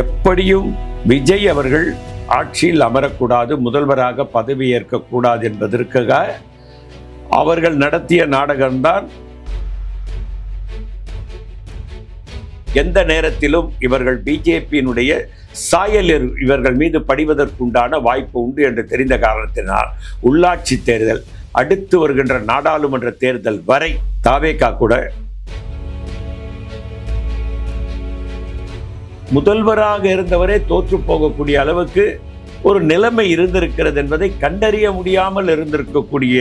எப்படியும் விஜய் அவர்கள் ஆட்சியில் அமரக்கூடாது, முதல்வராக பதவியேற்கக்கூடாது என்பதற்காக அவர்கள் நடத்திய நாடகம்தான். எந்த நேரத்திலும் இவர்கள் பிஜேபியினுடைய சாயல் இவர்கள் மீது படிவதற்குண்டான வாய்ப்பு உண்டு என்று தெரிந்த காரணத்தினால் உள்ளாட்சி தேர்தல், அடுத்து வருகின்ற நாடாளுமன்ற தேர்தல் வரை தாவேகா கூட முதல்வராக இருந்தவரே தோற்று போகக்கூடிய அளவுக்கு ஒரு நிலைமை இருந்திருக்கிறது என்பதை கண்டறிய முடியாமல் இருந்திருக்கக்கூடிய.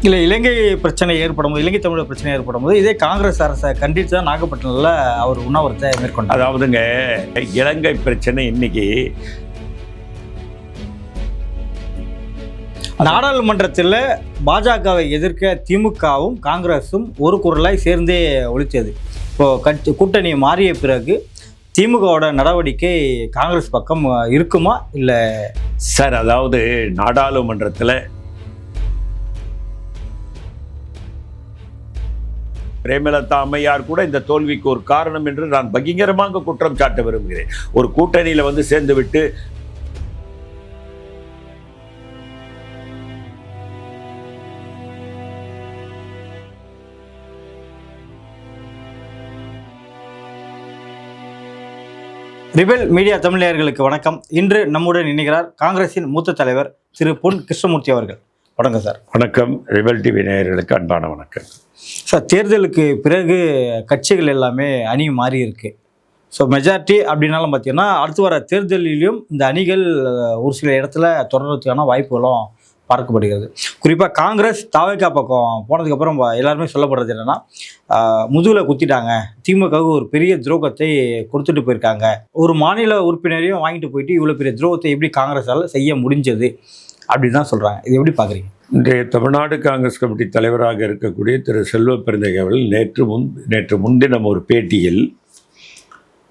இல்லை, இலங்கை பிரச்சனை ஏற்படும் போது, இலங்கை தமிழர் பிரச்சனை ஏற்படும் போது இதே காங்கிரஸ் அரசை கண்டித்து தான் நாகப்பட்டினத்தில் அவர் உண்ணாவிரத்தை மேற்கொண்டார். அதாவதுங்க, இலங்கை பிரச்சனை இன்னைக்கு நாடாளுமன்றத்தில் பாஜகவை எதிர்க்க திமுகவும் காங்கிரஸும் ஒரு குரலாய் சேர்ந்தே ஒழித்தது. இப்போது கூட்டணி மாறிய பிறகு திமுகவோட நடவடிக்கை காங்கிரஸ் பக்கம் இருக்குமா இல்லை? சார், அதாவது நாடாளுமன்றத்தில் பிரேமலதா அம்மையார் கூட இந்த தோல்விக்கு ஒரு காரணம் என்று நான் பகிரங்கமாக குற்றம் சாட்ட விரும்புகிறேன். ஒரு கூட்டணியில் வந்து சேர்ந்து விட்டு ரிபல் மீடியா தமிழர்களுக்கு வணக்கம். இன்று நம்முடன் இணைகிறார் காங்கிரசின் மூத்த தலைவர் திரு பொன் கிருஷ்ணமூர்த்தி அவர்கள். வணக்கம் சார். வணக்கம். ரிபல் டிவி நேயர்களுக்கு அன்பான வணக்கம் சார். தேர்தலுக்கு பிறகு கட்சிகள் எல்லாமே அணி மாறி இருக்கு. ஸோ மெஜாரிட்டி அப்படின்னாலும் பார்த்தீங்கன்னா அடுத்து வர தேர்தலிலும் இந்த அணிகள் ஒரு சில இடத்துல தொடர்றதுக்கான வாய்ப்புகளும் பார்க்கப்படுகிறது. குறிப்பாக காங்கிரஸ் தாவேகா பக்கம் போனதுக்கப்புறம் எல்லாருமே சொல்லப்படுறது என்னென்னா, முதுகில் குத்திட்டாங்க, திமுகவுக்கு ஒரு பெரிய துரோகத்தை கொடுத்துட்டு போயிருக்காங்க, ஒரு மாநில உறுப்பினரையும் வாங்கிட்டு போயிட்டு இவ்வளோ பெரிய துரோகத்தை எப்படி காங்கிரஸால் செய்ய முடிஞ்சது அப்படின்னு தான் சொல்கிறாங்க. இது எப்படி பார்க்குறீங்க? இன்றைய தமிழ்நாடு காங்கிரஸ் கமிட்டி தலைவராக இருக்கக்கூடிய திரு செல்வ பெருந்தகை அவர்கள் நேற்று முன்தினம் ஒரு பேட்டியில்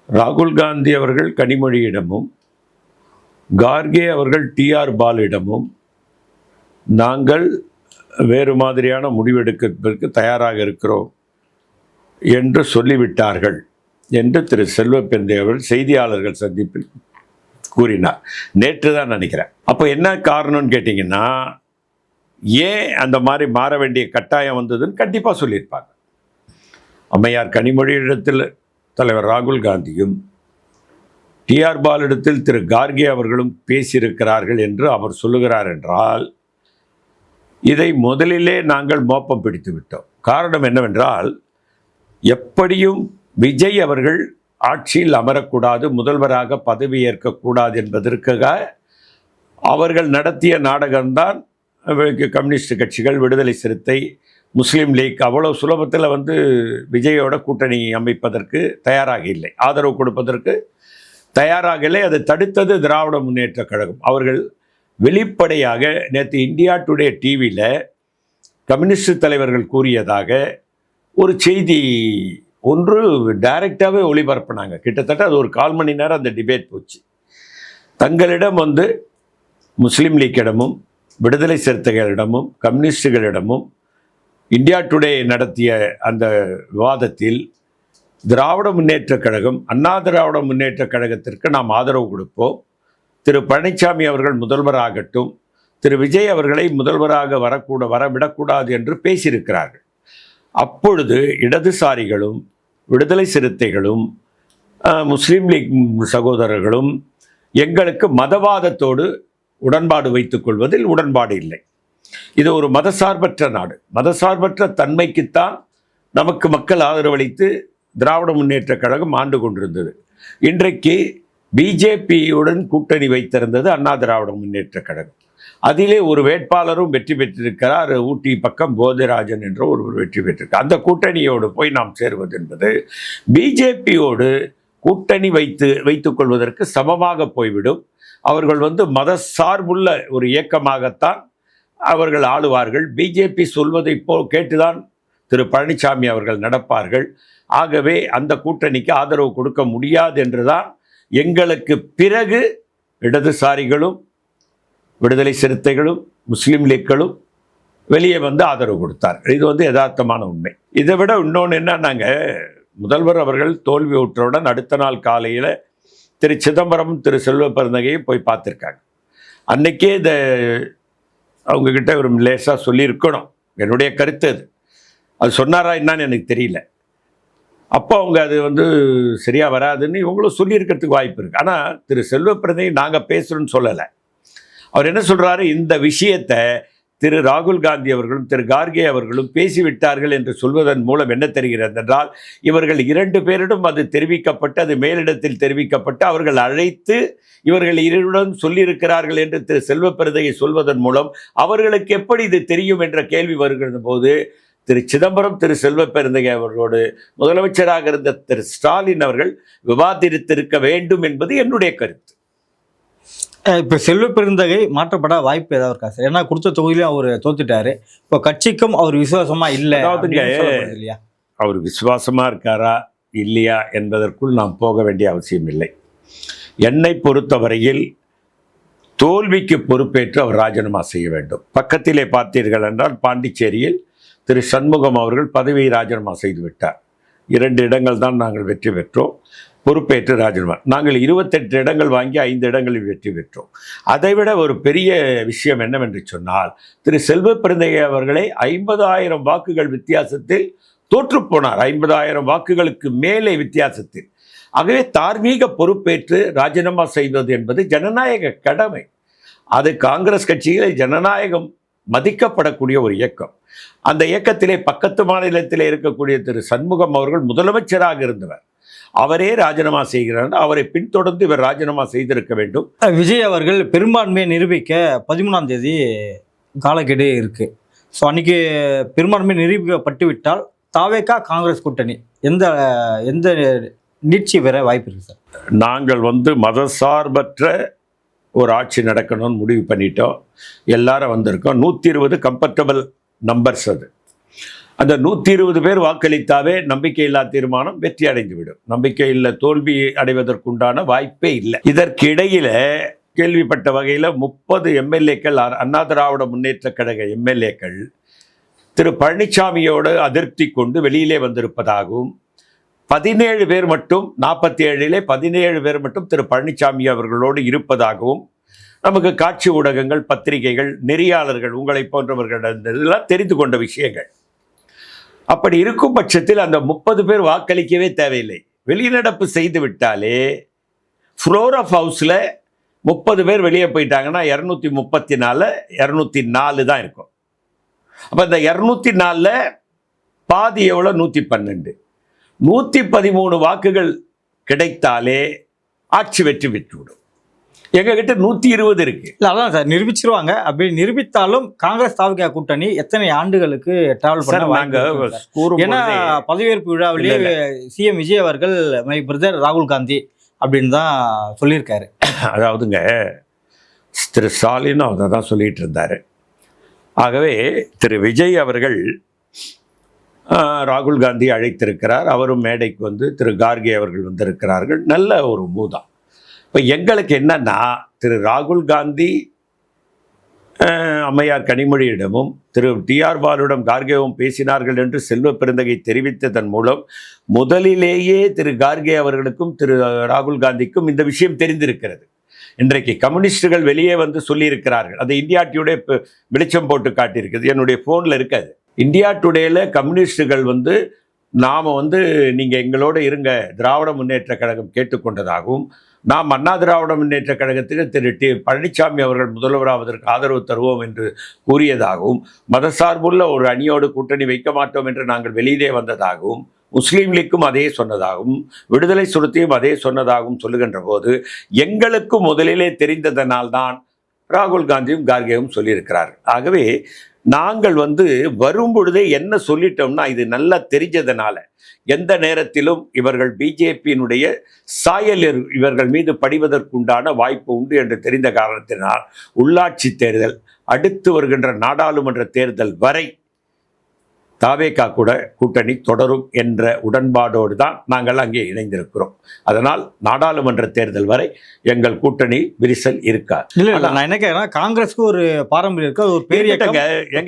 ராகுல் காந்தி அவர்கள் கனிமொழியிடமும் கார்கே அவர்கள் டிஆர் பாலிடமும் நாங்கள் வேறு மாதிரியான முடிவெடுப்பதற்கு தயாராக இருக்கிறோம் என்று சொல்லிவிட்டார்கள் என்று திரு செல்வ பெருந்தகை அவர்கள் செய்தியாளர்கள் சந்திப்பில் கூறினார். நேற்று தான் நினைக்கிறேன். அப்போ என்ன காரணம்னு கேட்டிங்கன்னா, ஏன் அந்த மாதிரி மாற வேண்டிய கட்டாயம் வந்ததுன்னு கண்டிப்பாக சொல்லியிருப்பாங்க. அம்மையார் கனிமொழியிடத்தில் தலைவர் ராகுல் காந்தியும் டிஆர் பாலிடத்தில் திரு கார்கே அவர்களும் பேசியிருக்கிறார்கள் என்று அவர் சொல்லுகிறார் என்றால், இதை முதலிலே நாங்கள் மோப்பம் பிடித்து விட்டோம். காரணம் என்னவென்றால், எப்படியும் விஜய் அவர்கள் ஆட்சியில் அமரக்கூடாது, முதல்வராக பதவியேற்கக்கூடாது என்பதற்காக அவர்கள் நடத்திய நாடகம்தான். கம்யூனிஸ்ட் கட்சிகள், விடுதலை சிறுத்தை, முஸ்லீம் லீக் அவ்வளோ சுலபத்தில் விஜயோட கூட்டணி அமைப்பதற்கு தயாராக இல்லை, ஆதரவு கொடுப்பதற்கு தயாராக இல்லை. அதை தடுத்தது திராவிட முன்னேற்ற கழகம். அவர்கள் வெளிப்படையாக நேற்று இந்தியா டுடே டிவியில் கம்யூனிஸ்ட் தலைவர்கள் கூறியதாக ஒரு செய்தி ஒன்று டைரெக்டாகவே ஒளிபரப்பினாங்க. கிட்டத்தட்ட அது ஒரு 1/4 மணி நேரம் அந்த டிபேட் போச்சு. தங்களிடம் முஸ்லீம் லீக்கிடமும் விடுதலை சிறுத்தைகளிடமும் கம்யூனிஸ்டுகளிடமும் இந்தியா டுடே நடத்திய அந்த விவாதத்தில் திராவிட முன்னேற்ற கழகம், அண்ணா திராவிட முன்னேற்ற கழகத்திற்கு நாம் ஆதரவு கொடுப்போம், திரு பழனிசாமி அவர்கள் முதல்வராகட்டும், திரு விஜய் அவர்களை முதல்வராக வரவிடக்கூடாது என்று பேசியிருக்கிறார்கள். அப்பொழுது இடதுசாரிகளும் விடுதலை சிறுத்தைகளும் முஸ்லீம் லீக் சகோதரர்களும் எங்களுக்கு மதவாதத்தோடு உடன்பாடு வைத்துக் கொள்வதில் உடன்பாடு இல்லை. இது ஒரு மதசார்பற்ற நாடு, மதசார்பற்ற தன்மைக்குத்தான் நமக்கு மக்கள் ஆதரவளித்து திராவிட முன்னேற்ற கழகம் ஆண்டு கொண்டிருந்தது. இன்றைக்கு பிஜேபியுடன் கூட்டணி வைத்திருந்தது அண்ணா திராவிட முன்னேற்ற கழகம். அதிலே ஒரு வேட்பாளரும் வெற்றி பெற்றிருக்கிறார். ஊட்டி பக்கம் போதிராஜன் என்ற ஒருவர் வெற்றி பெற்றிருக்கார். அந்த கூட்டணியோடு போய் நாம் சேருவது என்பது பிஜேபியோடு கூட்டணி வைத்துக் கொள்வதற்கு சமமாக போய்விடும். அவர்கள் மத சார்புள்ள ஒரு இயக்கமாகத்தான் அவர்கள் ஆளுவார்கள். பிஜேபி சொல்வதை கேட்டுதான் திரு பழனிசாமி அவர்கள் நடப்பார்கள். ஆகவே அந்த கூட்டணிக்கு ஆதரவு கொடுக்க முடியாது என்றுதான் எங்களுக்கு பிறகு இடதுசாரிகளும் விடுதலை சிறுத்தைகளும் முஸ்லீம் லீக்களும் வெளியே ஆதரவு கொடுத்தார்கள். இது யதார்த்தமான உண்மை. இதை விட இன்னொன்று என்ன, நாங்கள் முதல்வர் அவர்கள் தோல்வி உற்றவுடன் அடுத்த நாள் காலையில் திரு சிதம்பரம் திரு செல்வ பெருந்தகையும் போய் பார்த்துருக்காங்க. அன்னைக்கே இதை அவங்கக்கிட்ட ஒரு லேசாக சொல்லியிருக்கணும். என்னுடைய கருத்து அது சொன்னாரா என்னன்னு எனக்கு தெரியல. அப்போ அவங்க அது சரியாக வராதுன்னு இவங்களும் சொல்லியிருக்கிறதுக்கு வாய்ப்பு இருக்குது. ஆனால் திரு செல்வ பெருந்தகை நாங்கள் பேசுகிறோன்னு சொல்லலை. அவர் என்ன சொல்கிறாரு, இந்த விஷயத்தை திரு ராகுல் காந்தி அவர்களும் திரு கார்கே அவர்களும் பேசிவிட்டார்கள் என்று சொல்வதன் மூலம் என்ன தெரிகிறது என்றால், இவர்கள் 2 பேரிடம் அது தெரிவிக்கப்பட்டு, அது மேலிடத்தில் தெரிவிக்கப்பட்டு, அவர்கள் அழைத்து இவர்கள் இருவரும் சொல்லியிருக்கிறார்கள் என்று திரு செல்வ பெருந்தகை சொல்வதன் மூலம் அவர்களுக்கு எப்படி இது தெரியும் என்ற கேள்வி வருகிற போது, திரு சிதம்பரம் திரு செல்வ பெருந்தகை அவர்களோடு முதலமைச்சராக இருந்த திரு ஸ்டாலின் அவர்கள் விவாதித்திருக்க வேண்டும் என்பது என்னுடைய கருத்து. இப்போ செல்வ பெருந்தகை மாற்றப்பட வாய்ப்பு ஏதாவது இருக்கா சார்? ஏன்னா கொடுத்த தொகுதியிலும் அவர் தோத்துட்டாரு. இப்போ கட்சிக்கும் அவர் விசுவாசமா இல்லை இல்லையா? அவர் விசுவாசமா இருக்காரா இல்லையா என்பதற்குள் நாம் போக வேண்டிய அவசியம் இல்லை. என்னை பொறுத்தவரையில் தோல்விக்கு பொறுப்பேற்று அவர் ராஜினாமா செய்ய வேண்டும். பக்கத்திலே பார்த்தீர்கள் என்றால் பாண்டிச்சேரியில் திரு சண்முகம் அவர்கள் பதவியை ராஜினாமா செய்து விட்டார். 2 இடங்கள் தான் நாங்கள் வெற்றி பெற்றோம். பொறுப்பேற்று ராஜினாமா. நாங்கள் 28 இடங்கள் வாங்கி 5 இடங்களில் வெற்றி பெற்றோம். அதைவிட ஒரு பெரிய விஷயம் என்னவென்று சொன்னால், திரு செல்வ பெருந்தகை அவர்களை 50,000 வாக்குகள் வித்தியாசத்தில் தோற்றுப்போனார். 50,000 வாக்குகளுக்கு மேலே வித்தியாசத்தில். ஆகவே தார்மீக பொறுப்பேற்று ராஜினாமா செய்வது என்பது ஜனநாயக கடமை. அது காங்கிரஸ் கட்சியில் ஜனநாயகம் மதிக்கப்படக்கூடிய ஒரு இயக்கம். அந்த இயக்கத்திலே பக்கத்து மாநிலத்திலே இருக்கக்கூடிய திரு சண்முகம் அவர்கள் முதலமைச்சராக இருந்தவர். அவரே ராஜினாமா செய்கிறார். அவரை பின்தொடர்ந்து இவர் ராஜினாமா செய்திருக்க வேண்டும். விஜய் அவர்கள் பெரும்பான்மையை நிரூபிக்க 13ஆம் தேதி காலக்கெடு இருக்கு. ஸோ அன்னைக்கு பெரும்பான்மை நிரூபிக்கப்பட்டு விட்டால் தாவேகா காங்கிரஸ் கூட்டணி எந்த எந்த நீட்சி பெற வாய்ப்பு இருக்கு சார்? நாங்கள் மதசார்பற்ற ஒரு ஆட்சி நடக்கணும்னு முடிவு பண்ணிட்டோம். எல்லாரும் வந்திருக்கோம். 120 கம்ஃபர்டபுள் நம்பர்ஸ். அந்த 120 பேர் வாக்களித்தாவே நம்பிக்கையில்லா தீர்மானம் வெற்றி அடைந்துவிடும். நம்பிக்கையில்லா தோல்வி அடைவதற்குண்டான வாய்ப்பே இல்லை. இதற்கிடையில் கேள்விப்பட்ட வகையில் 30 எம்எல்ஏக்கள், அண்ணா திராவிட முன்னேற்ற கழக எம்எல்ஏக்கள் திரு பழனிசாமியோடு அதிருப்தி கொண்டு வெளியிலே வந்திருப்பதாகவும், 17 பேர் மட்டும் 47 17 பேர் மட்டும் திரு பழனிசாமி அவர்களோடு இருப்பதாகவும் நமக்கு காட்சி ஊடகங்கள், பத்திரிகைகள், நெறியாளர்கள் உங்களை போன்றவர்களிடம் தெரிந்து கொண்ட விஷயங்கள். அப்படி இருக்கும் பட்சத்தில் அந்த 30 பேர் வாக்களிக்கவே தேவையில்லை. வெளிநடப்பு செய்து விட்டாலே ஃப்ளோர் ஆஃப் ஹவுஸில் 30 பேர் வெளியே போயிட்டாங்கன்னா 234 204 தான் இருக்கும். அப்போ இந்த 204 பாதி எவ்வளோ? 112. 113 வாக்குகள் கிடைத்தாலே ஆட்சி வெற்றி பெற்றுவிடும். எங்ககிட்ட 120 இருக்கு. இல்லை, அதான் சார் நிரூபிச்சிருவாங்க. அப்படி நிரூபித்தாலும் காங்கிரஸ் தாவேகா கூட்டணி எத்தனை ஆண்டுகளுக்கு டிராவல் பண்ண? ஏன்னா பதவியேற்பு விழாவிலேயே சிஎம் விஜய் அவர்கள் மை பிரதர் ராகுல் காந்தி அப்படின்னு தான் சொல்லியிருக்காரு. அதாவதுங்க, திரு ஸ்டாலினும் அதை தான் சொல்லிட்டு இருந்தார். ஆகவே திரு விஜய் அவர்கள் ராகுல் காந்தி அழைத்திருக்கிறார். அவரும் மேடைக்கு திரு கார்கே அவர்கள் வந்திருக்கிறார்கள். நல்ல ஒரு மூதான். இப்போ எங்களுக்கு என்னன்னா, திரு ராகுல் காந்தி அம்மையார் கனிமொழியிடமும் திரு டிஆர் பாலுவிடம் கார்கேவும் பேசினார்கள் என்று செல்வ பெருந்தகை தெரிவித்ததன் மூலம் முதலிலேயே திரு கார்கே அவர்களுக்கும் திரு ராகுல் காந்திக்கும் இந்த விஷயம் தெரிந்திருக்கிறது. இன்றைக்கு கம்யூனிஸ்டுகள் வெளியே சொல்லியிருக்கிறார்கள். அது இந்தியா டுடே வெளிச்சம் போட்டு காட்டியிருக்குது. என்னுடைய ஃபோனில் இருக்காது. இந்தியா டுடேயில் கம்யூனிஸ்டுகள் நாம் நீங்கள் எங்களோட இருங்க, திராவிட முன்னேற்ற கழகம் கேட்டுக்கொண்டதாகவும், நாம் அண்ணா திராவிட முன்னேற்ற கழகத்துக்கு திரு பழனிசாமி அவர்கள் முதல்வராவதற்கு ஆதரவு தருவோம் என்று கூறியதாகவும், மதசார்புள்ள ஒரு அணியோடு கூட்டணி வைக்க மாட்டோம் என்று நாங்கள் வெளியிலே வந்ததாகவும், முஸ்லீம் லீக்கும் அதே சொன்னதாகவும், விடுதலை சிறுத்தையும் அதே சொன்னதாகவும் சொல்லுகின்ற போது எங்களுக்கு முதலிலே தெரிந்ததனால்தான் ராகுல் காந்தியும் கார்கேவும் சொல்லியிருக்கிறார்கள். ஆகவே நாங்கள் வரும் பொழுதே என்ன சொல்லிட்டோம்னா, இது நல்லா தெரிஞ்சதுனால எந்த நேரத்திலும் இவர்கள் பிஜேபியினுடைய சாயல் இவர்கள் மீது படிவதற்குண்டான வாய்ப்பு உண்டு என்று தெரிந்த காரணத்தினால் உள்ளாட்சி தேர்தல், அடுத்து வருகின்ற நாடாளுமன்ற தேர்தல் வரை தாவேகா கூட கூட்டணி தொடரும் என்ற உடன்பாடோடு தான் நாங்கள் அங்கே இணைந்திருக்கிறோம். அதனால் நாடாளுமன்ற தேர்தல் வரை எங்கள் கூட்டணி விரிசல் இருக்காது. இல்ல நான் என்ன கேட்கிறேன், காங்கிரஸ்க்கு ஒரு பாரம்பரியம் இருக்கு, அது ஒரு பெரிய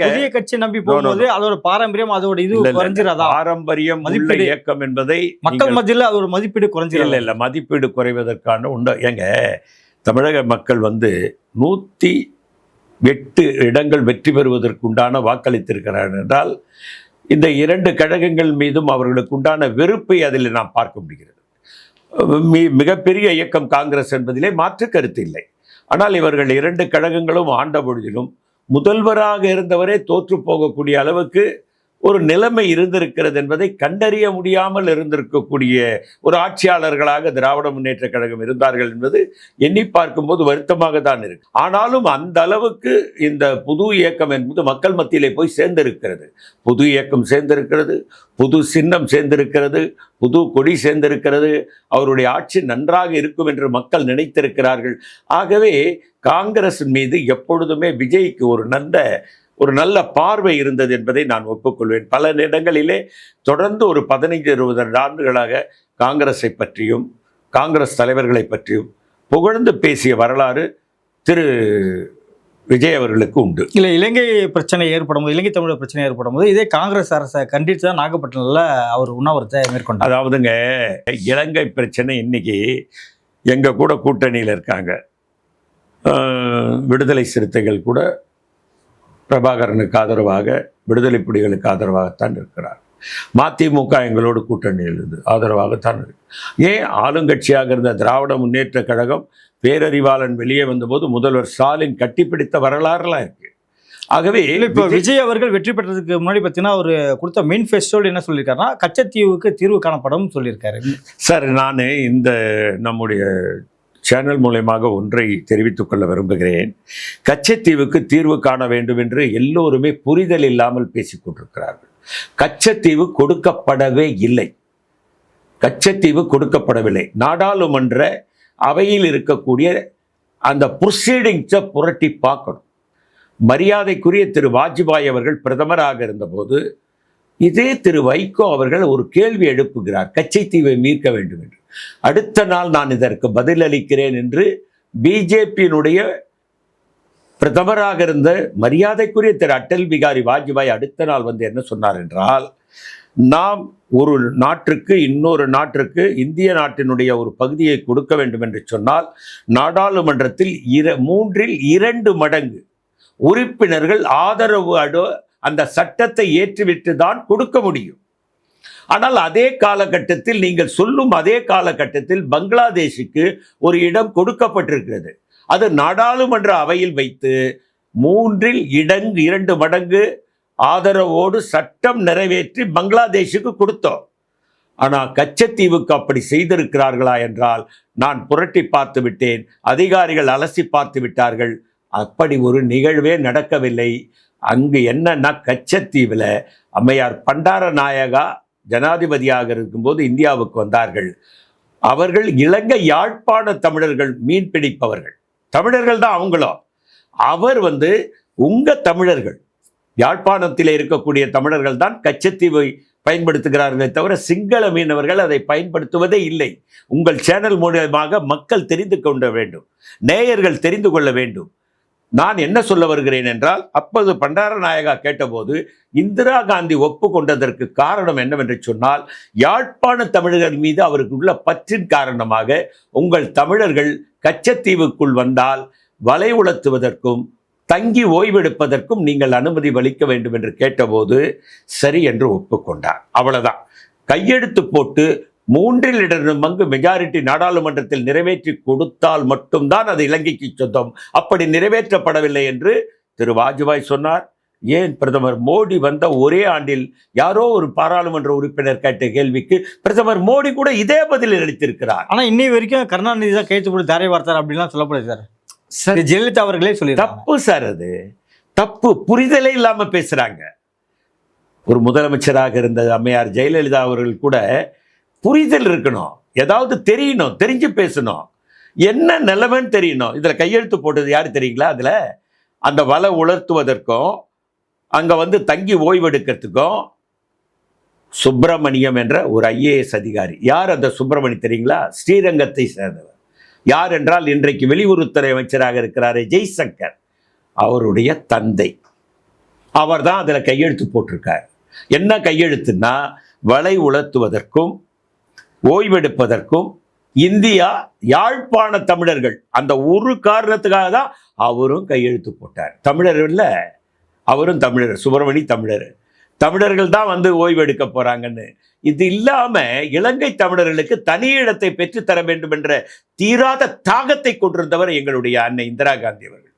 புதிய கட்சி நம்பி போகும்போது அதோட பாரம்பரியம் அதோட இது குறைஞ்சிராதா? பாரம்பரியம் உள்ள இயக்கம் என்பதை மக்கள் மத்தியில் அது ஒரு மதிப்பீடு குறைஞ்சிடல. இல்லை, மதிப்பீடு குறைவதற்கான உண்டு. தமிழக மக்கள் 108 இடங்கள் வெற்றி பெறுவதற்குண்டான வாக்களித்திருக்கிறார்கள் என்றால் இந்த 2 கழகங்கள் மீதும் அவர்களுக்கு உண்டான வெறுப்பை அதில் நாம் பார்க்க முடிகிறது. மிகப்பெரிய இயக்கம் காங்கிரஸ் என்பதிலே மாற்று கருத்து இல்லை. ஆனால் இவர்கள் 2 கழகங்களும் ஆண்ட பொழுதிலும் முதல்வராக இருந்தவரே தோற்று போகக்கூடிய அளவுக்கு ஒரு நிலைமை இருந்திருக்கிறது என்பதை கண்டறிய முடியாமல் இருந்திருக்கக்கூடிய ஒரு ஆட்சியாளர்களாக திராவிட முன்னேற்ற கழகம் இருந்தார்கள் என்பது எண்ணி பார்க்கும்போது வருத்தமாக தான் இருக்கு. ஆனாலும் அந்த அளவுக்கு இந்த புது இயக்கம் என்பது மக்கள் மத்தியிலே போய் சேர்ந்திருக்கிறது. புது இயக்கம் சேர்ந்திருக்கிறது, புது சின்னம் சேர்ந்திருக்கிறது, புது கொடி சேர்ந்திருக்கிறது. அவருடைய ஆட்சி நன்றாக இருக்கும் என்று மக்கள் நினைத்திருக்கிறார்கள். ஆகவே காங்கிரஸ் மீது எப்பொழுதுமே விஜய்க்கு ஒரு நல்ல பார்வை இருந்தது என்பதை நான் ஒப்புக்கொள்வேன். பல இடங்களிலே தொடர்ந்து ஒரு 15-20 ஆண்டுகளாக காங்கிரஸை பற்றியும் காங்கிரஸ் தலைவர்களை பற்றியும் புகழ்ந்து பேசிய வரலாறு திரு விஜய் அவர்களுக்கு உண்டு. இல்லை, இலங்கை பிரச்சனை ஏற்படும் போது, இலங்கை தமிழர் பிரச்சனை ஏற்படும் போது இதே காங்கிரஸ் அரசை கண்டித்து தான் நாகப்பட்டினத்தில் அவர் உண்ணாவிரத்தை மேற்கொண்டார். அதாவதுங்க, இலங்கை பிரச்சனை இன்னைக்கு எங்கள் கூட கூட்டணியில் இருக்காங்க. விடுதலை சிறுத்தைகள் கூட பிரபாகரனுக்கு ஆதரவாக, விடுதலை புலிகளுக்கு ஆதரவாகத்தான் இருக்கிறார். மதிமுக எங்களோடு கூட்டணியில் ஆதரவாகத்தான் இருக்கு. ஏன் ஆளுங்கட்சியாக இருந்த திராவிட முன்னேற்ற கழகம் பேரறிவாளன் வெளியே வந்தபோது முதல்வர் ஸ்டாலின் கட்டிப்பிடித்த வரலாறுலாம் இருக்கு. ஆகவே இப்போ விஜய் அவர்கள் வெற்றி பெற்றதுக்கு முன்னாடி பார்த்தீங்கன்னா அவர் கொடுத்த மேனிஃபெஸ்டோவில் என்ன சொல்லியிருக்காருன்னா கச்சத்தீவுக்கு தீர்வு காணப்படும் சொல்லியிருக்காரு. சார், நான் இந்த நம்முடைய சேனல் மூலமாக ஒன்றை தெரிவித்துக் கொள்ள விரும்புகிறேன். கச்சத்தீவுக்கு தீர்வு காண வேண்டும் என்று எல்லோருமே புரிதல் இல்லாமல் பேசிக் கொண்டிருக்கிறார்கள். கச்சத்தீவு கொடுக்கப்படவே இல்லை. கச்சத்தீவு கொடுக்கப்படவில்லை. நாடாளுமன்ற அவையில் இருக்கக்கூடிய அந்த ப்ரொசீடிங்ஸை புரட்டி பார்க்கணும். மரியாதைக்குரிய திரு வாஜ்பாய் அவர்கள் பிரதமராக இருந்தபோது இதே திரு வைகோ அவர்கள் ஒரு கேள்வி எழுப்புகிறார், கச்சத்தீவை மீட்க வேண்டும் என்று. அடுத்த நாள் நான் இதற்கு பதிலளிக்கிறேன் என்று பிஜேபியினுடைய பிரதமராக இருந்த மரியாதைக்குரிய திரு அடல் பிகாரி வாஜ்பாய் அடுத்த நாள் வந்து என்ன சொன்னார் என்றால், நாம் ஒரு நாட்டிற்கு இன்னொரு நாட்டிற்கு இந்திய நாட்டினுடைய ஒரு பகுதியை கொடுக்க வேண்டும் என்று சொன்னால் நாடாளுமன்றத்தில் 3/2 மடங்கு உறுப்பினர்கள் ஆதரவு அந்த சட்டத்தை ஏற்றுவிட்டு தான் கொடுக்க முடியும். ஆனால் அதே காலகட்டத்தில் நீங்கள் சொல்லும் அதே காலகட்டத்தில் பங்களாதேஷுக்கு ஒரு இடம் கொடுக்கப்பட்டிருக்கிறது. அது நாடாளுமன்ற அவையில் வைத்து 3/2 மடங்கு ஆதரவோடு சட்டம் நிறைவேற்றி பங்களாதேஷுக்கு கொடுத்தோம். ஆனால் கச்சத்தீவுக்கு அப்படி செய்திருக்கிறார்களா என்றால் நான் புரட்டி பார்த்து விட்டேன். அதிகாரிகள் அலசி பார்த்து விட்டார்கள். அப்படி ஒரு நிகழ்வே நடக்கவில்லை. அங்கு என்னன்னா, கச்சத்தீவில் அம்மையார் பண்டாரநாயகா ஜனாதிபதியாக இருக்கும்போது இந்தியாவுக்கு வந்தார்கள். அவர்கள் இலங்கை யாழ்ப்பாண தமிழர்கள் மீன் பிடிப்பவர்கள், தமிழர்கள் தான் அவங்களும். அவர் வந்து உங்க தமிழர்கள், யாழ்ப்பாணத்தில் இருக்கக்கூடிய தமிழர்கள் தான் கச்சத்தீவை பயன்படுத்துகிறார்களே தவிர சிங்கள மீனவர்கள் அதை பயன்படுத்துவதே இல்லை. உங்கள் சேனல் மூலமாக மக்கள் தெரிந்து கொள்ள வேண்டும், நேயர்கள் தெரிந்து கொள்ள வேண்டும். நான் என்ன சொல்ல வருகிறேன் என்றால், அப்போது பண்டாரநாயகா கேட்டபோது இந்திரா காந்தி ஒப்புக்கொண்டதற்கு காரணம் என்னவென்று சொன்னால், யாழ்ப்பாண தமிழர்கள் மீது அவருக்கு உள்ள பற்றின் காரணமாக உங்கள் தமிழர்கள் கச்சத்தீவுக்குள் வந்தால் வலை உலர்த்துவதற்கும் தங்கி ஓய்வெடுப்பதற்கும் நீங்கள் அனுமதி அளிக்க வேண்டும் என்று கேட்டபோது சரி என்று ஒப்புக்கொண்டார். அவ்வளவுதான். கையெழுத்து போட்டு 3/2 மெஜாரிட்டி நாடாளுமன்றத்தில் நிறைவேற்றி கொடுத்தால் மட்டும்தான் அது இலங்கைக்கு சொந்தம். அப்படி நிறைவேற்றப்படவில்லை என்று திரு வாஜ்பாய் சொன்னார். ஏன் பிரதமர் மோடி வந்த ஒரே ஆண்டில் யாரோ ஒரு பாராளுமன்ற உறுப்பினர் கேட்ட கேள்விக்கு பிரதமர் மோடி கூட இதே பதில் அளித்திருக்கிறார். ஆனால் இன்னை வரைக்கும் கருணாநிதி தான் கைத்து போட்டு தாரை வார்த்தார் அப்படின்லாம் சொல்லப்படுது சார். ஜெயலலிதா அவர்களே சொல்லி தப்பு சார், அது தப்பு. புரிதலே இல்லாம பேசுறாங்க. ஒரு முதலமைச்சராக இருந்த அம்மையார் ஜெயலலிதா அவர்கள் கூட புரிதல் இருக்கணும், ஏதாவது தெரியணும், தெரிஞ்சு பேசணும், என்ன நிலைமைன்னு தெரியணும். இதில் கையெழுத்து போட்டது யார் தெரியுங்களா? அதில் அந்த வலை உலர்த்துவதற்கும் அங்கே வந்து தங்கி ஓய்வெடுக்கிறதுக்கும் சுப்பிரமணியம் என்ற ஒரு ஐஏஎஸ் அதிகாரி. யார் அந்த சுப்பிரமணி தெரியுங்களா? ஸ்ரீரங்கத்தை சேர்ந்தவர். யார் என்றால் இன்றைக்கு வெளியுறவுத்துறை அமைச்சராக இருக்கிறாரே ஜெய்சங்கர், அவருடைய தந்தை. அவர் தான் அதில் கையெழுத்து போட்டிருக்கார். என்ன கையெழுத்துன்னா, வலை உலர்த்துவதற்கும் ஓய்வெடுப்பதற்கும் இந்தியா யாழ்ப்பாண தமிழர்கள், அந்த ஒரு காரணத்துக்காக தான் அவரும் கையெழுத்து போட்டார். தமிழர் இல்லை, அவரும் தமிழர், சுப்பிரமணி தமிழர். தமிழர்கள் தான் வந்து ஓய்வெடுக்க போறாங்கன்னு. இது இல்லாம இலங்கை தமிழர்களுக்கு தனி இடத்தை பெற்றுத்தர வேண்டும் என்ற தீராத தாகத்தை கொண்டிருந்தவர் எங்களுடைய அன்னை இந்திரா காந்தி அவர்கள்.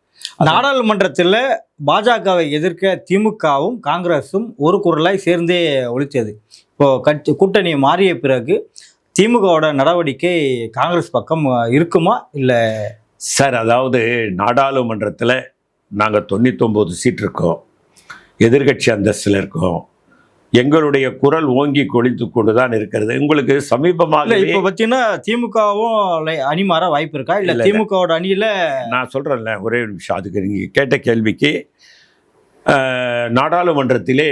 நாடாளுமன்றத்தில் பாஜகவை எதிர்க்க திமுகவும் காங்கிரஸும் ஒரு குரலாய் சேர்ந்தே ஒழித்தது. இப்போ கூட்டணி மாறிய பிறகு திமுகவோட நடவடிக்கை காங்கிரஸ் பக்கம் இருக்குமா இல்லை? சார், அதாவது நாடாளுமன்றத்தில் நாங்கள் 99 சீட் இருக்கோம், எதிர்கட்சி அந்தஸ்தில் இருக்கோம். எங்களுடைய குரல் ஓங்கி கொளித்து கொண்டு தான் இருக்கிறது. உங்களுக்கு சமீபமாக இப்போ பார்த்தீங்கன்னா திமுகவும் அணி மாற வாய்ப்பு இருக்கா? இல்லை திமுகவோட அணியில் நான் சொல்கிறேன்ல, ஒரே ஒரு நிமிஷம். அதுக்கு நீங்கள் கேட்ட கேள்விக்கு நாடாளுமன்றத்திலே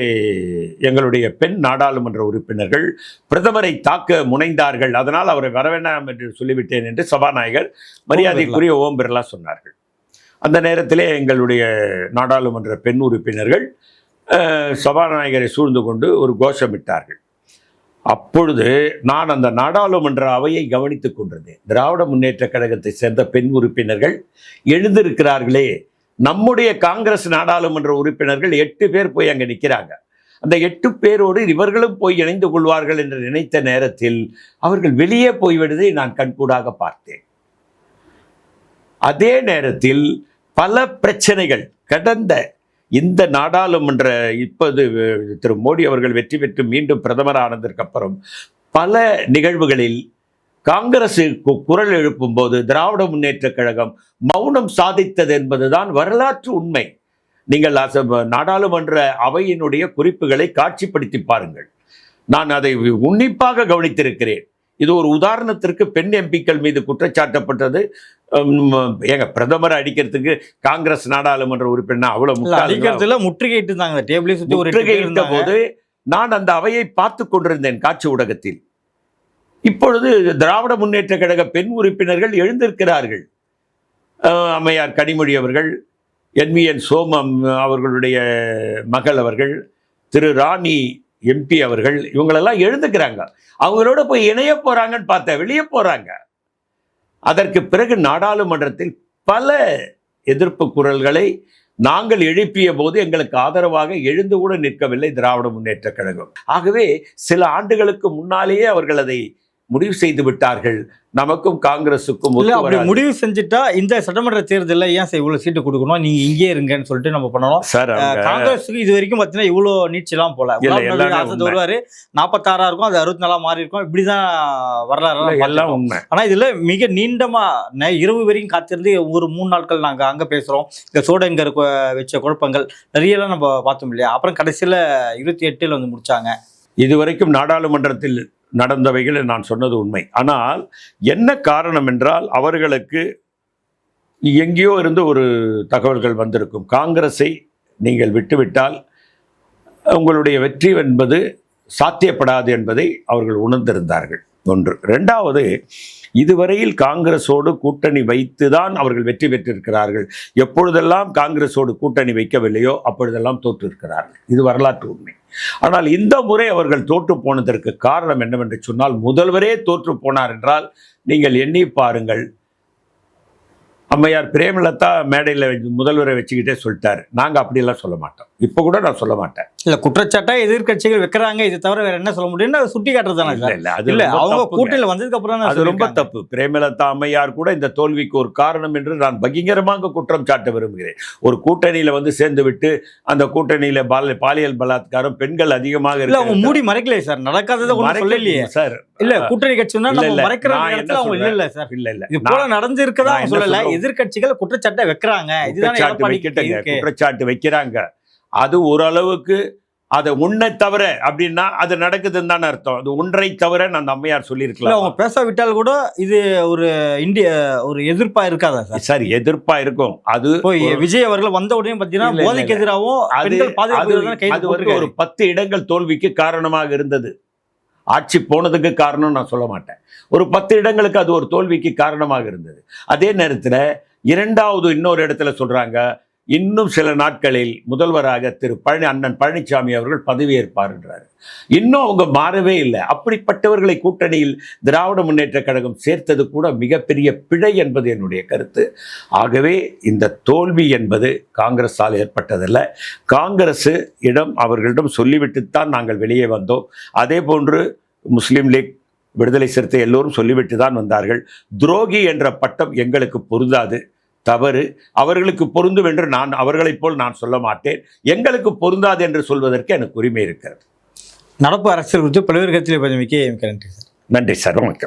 எங்களுடைய பெண் நாடாளுமன்ற உறுப்பினர்கள் பிரதமரை தாக்க முனைந்தார்கள், அதனால் அவரை வரவேண்டாம் என்று சொல்லிவிட்டேன் என்று சபாநாயகர் மரியாதைக்குரிய ஓம் பிர்லா சொன்னார்கள். அந்த நேரத்திலே எங்களுடைய நாடாளுமன்ற பெண் உறுப்பினர்கள் சபாநாயகரை சூழ்ந்து கொண்டு ஒரு கோஷமிட்டார்கள். அப்பொழுது நான் அந்த நாடாளுமன்ற அவையை கவனித்துக் கொண்டிருந்தேன். திராவிட முன்னேற்ற கழகத்தை சேர்ந்த பெண் உறுப்பினர்கள் எழுந்திருக்கிறார்களே, நம்முடைய காங்கிரஸ் நாடாளுமன்ற உறுப்பினர்கள் 8 பேர் போய் அங்கே நிற்கிறாங்க. அந்த 8 பேரோடு இவர்களும் போய் இணைந்து கொள்வார்கள் என்று நினைத்த நேரத்தில் அவர்கள் வெளியே போய்விடுவதை நான் கண்கூடாக பார்த்தேன். அதே நேரத்தில் பல பிரச்சனைகள் கடந்த இந்த நாடாளுமன்ற இப்போது திரு மோடி அவர்கள் வெற்றி பெற்று மீண்டும் பிரதமர் ஆனதற்கு அப்புறம் பல நிகழ்வுகளில் காங்கிரஸ் குரல் எழுப்பும் போது திராவிட முன்னேற்ற கழகம் மௌனம் சாதித்தது என்பதுதான் வரலாற்று உண்மை. நீங்கள் நாடாளுமன்ற அவையினுடைய குறிப்புகளை காட்சிப்படுத்தி பாருங்கள். நான் அதை உன்னிப்பாக கவனித்திருக்கிறேன். இது ஒரு உதாரணத்திற்கு பெண் எம்பிக்கள் மீது குற்றச்சாட்டப்பட்டது. ஏங்க, பிரதமரை அடிக்கிறதுக்கு காங்கிரஸ் நாடாளுமன்ற உறுப்பினர் அவ்வளவு அடிக்கிறதுல முற்றுகையிட்ட போது நான் அந்த அவையை பார்த்து கொண்டிருந்தேன் காட்சி ஊடகத்தில். இப்பொழுது திராவிட முன்னேற்ற கழக பெண் உறுப்பினர்கள் எழுந்திருக்கிறார்கள். அம்மையார் கனிமொழி அவர்கள், NVN சோமம் அவர்களுடைய மகள் அவர்கள், திரு ராணி MP அவர்கள், இவங்களெல்லாம் எழுந்துக்கிறாங்க. அவங்களோட போய் இணைய போறாங்கன்னு பார்த்தா வெளியே போறாங்க. அதற்கு பிறகு நாடாளுமன்றத்தில் பல எதிர்ப்பு குரல்களை நாங்கள் எழுப்பிய போது எங்களுக்கு ஆதரவாக எழுந்து கூட நிற்கவில்லை திராவிட முன்னேற்ற கழகம். ஆகவே சில ஆண்டுகளுக்கு முன்னாலேயே அவர்கள் அதை முடிவு செய்து விட்டார்கள். நமக்கும் காங்கிரஸுக்கும் முடிவு செஞ்சுட்டா இந்த சட்டமன்ற தேர்தலில் ஏன் சார் இவ்வளவு சீட்டு கொடுக்கணும், நீங்க இங்கே இருங்கன்னு சொல்லிட்டு நம்ம பண்ணணும் சார். காங்கிரஸுக்கு இது வரைக்கும் பார்த்தீங்கன்னா இவ்வளோ நீச்சலாம் போல வருவாரு 46 இருக்கும், அது 64 மாறி இருக்கும். இப்படிதான் வரலாறு எல்லாம் உண்மை. ஆனா இதுல மிக நீண்டமா இரவு வரைக்கும் காத்திருந்து ஒரு 3 நாட்கள் நாங்க அங்க பேசுறோம். இந்த சோடங்கர் வச்ச குழப்பங்கள் நிறையலாம் நம்ம பார்த்தோம் இல்லையா? அப்புறம் கடைசியில 28 வந்து முடிச்சாங்க. இதுவரைக்கும் நாடாளுமன்றத்தில் நடந்தவைகள் நான் சொன்னது உண்மை. ஆனால் என்ன காரணம் என்றால் அவர்களுக்கு எங்கேயோ இருந்து ஒரு தகவல்கள் வந்திருக்கும். காங்கிரஸை நீங்கள் விட்டுவிட்டால் உங்களுடைய வெற்றி என்பது சாத்தியப்படாது என்பதை அவர்கள் உணர்ந்திருந்தார்கள். ஒன்று. ரெண்டாவது, இதுவரையில் காங்கிரஸோடு கூட்டணி வைத்துதான் அவர்கள் வெற்றி பெற்றிருக்கிறார்கள். எப்பொழுதெல்லாம் காங்கிரஸோடு கூட்டணி வைக்கவில்லையோ அப்பொழுதெல்லாம் தோற்றிருக்கிறார்கள். இது வரலாற்று உண்மை. ஆனால் இந்த முறை அவர்கள் தோற்று போனதற்கு காரணம் என்னவென்று சொன்னால், முதல்வரே தோற்று போனார் என்றால் நீங்கள் எண்ணி பாருங்கள். அம்மையார் பிரேமலதா மேடையில் முதல்வரை வச்சுக்கிட்டே சொல்லிட்டாரு, நாங்கள் அப்படியெல்லாம் சொல்ல மாட்டோம். இப்போ கூட நான் சொல்ல மாட்டேன். இல்லை, குற்றச்சாட்டா எதிர்கட்சிகள் வைக்கிறாங்க, இது தவிர வேற என்ன சொல்ல முடியும்னு சுட்டி காட்டுறதானே. இல்லை, அவங்க கூட்டணியில் வந்ததுக்கு அப்புறம் அது ரொம்ப தப்பு. பிரேமலதா அம்மையார் கூட இந்த தோல்விக்கு ஒரு காரணம் என்று நான் பகிரங்கமாக குற்றம் சாட்ட விரும்புகிறேன். ஒரு கூட்டணியில் வந்து சேர்ந்து விட்டு அந்த கூட்டணியில் பாலியல் பலாத்காரம், பெண்கள் அதிகமாக இல்லை, அவங்க மூடி மறைக்கலையே சார், நடக்காததை சொல்லலையே சார். இல்ல, கூட்டணி கட்சினா மறைக்கிற இடத்துல அவங்க இல்ல சார். இல்ல, இது போல நடந்து இருக்கதா அவங்க சொல்லல. எதிர்கட்சிகள் குற்றச்சாட்டை வைக்கிறாங்க, இதுதான் குற்றச்சாட்டு வைக்கிறாங்க. அது ஓரளவுக்கு அதை உன்னை தவிர அப்படின்னா அது நடக்குதுன்னு தானே அர்த்தம். அது ஒன்றை தவிர நான் அம்மையார் இல்ல சொல்லியிருக்கலாம். அவங்க பேசாவிட்டால் கூட இது ஒரு ஒரு எதிர்ப்பா இருக்காதா சார்? சரி, எதிர்ப்பா இருக்கும். அது இப்போ விஜய் அவர்கள் வந்த உடனே பாத்தீங்கன்னா இல்ல, இல்ல, போதைக்கு எதிராகவும் அது பெண்கள் பாதுகாப்பு எதிராகவும் கைது அது வந்து ஒரு 10 இடங்கள் தோல்விக்கு காரணமாக இருந்தது. ஆட்சி போனதுக்கு காரணம் நான் சொல்ல மாட்டேன். ஒரு 10 இடங்களுக்கு அது ஒரு தோல்விக்கு காரணமாக இருந்தது. அதே நேரத்தில் இரண்டாவது இன்னொரு இடத்துல சொல்றாங்க, இன்னும் சில நாட்களில் முதல்வராக அண்ணன் பழனிசாமி அவர்கள் பதவியேற்பார்ன்றாரு. இன்னும் அவங்க மாறவே இல்லை. அப்படிப்பட்டவர்களை கூட்டணியில் திராவிட முன்னேற்ற கழகம் சேர்த்தது கூட மிகப்பெரிய பிழை என்பது என்னுடைய கருத்து. ஆகவே இந்த தோல்வி என்பது காங்கிரஸால் ஏற்பட்டதல்ல. காங்கிரஸ் அவர்களிடம் சொல்லிவிட்டுத்தான் நாங்கள் வெளியே வந்தோம். அதே போன்று முஸ்லீம் லீக், விடுதலை சிறுத்தை எல்லோரும் சொல்லிவிட்டு தான் வந்தார்கள். துரோகி என்ற பட்டம் எங்களுக்கு பொருந்தாது, தவறு. அவர்களுக்கு பொருந்தும் என்று அவர்களைப் போல் நான் சொல்ல மாட்டேன். எங்களுக்கு பொருந்தாது என்று சொல்வதற்கு எனக்கு உரிமை இருக்கிறது. நடப்பு அரசியல் குறித்து பல்வேறு கட்சிகளை பதிவுக்கு நன்றி சார். நன்றி சார். வணக்கம்.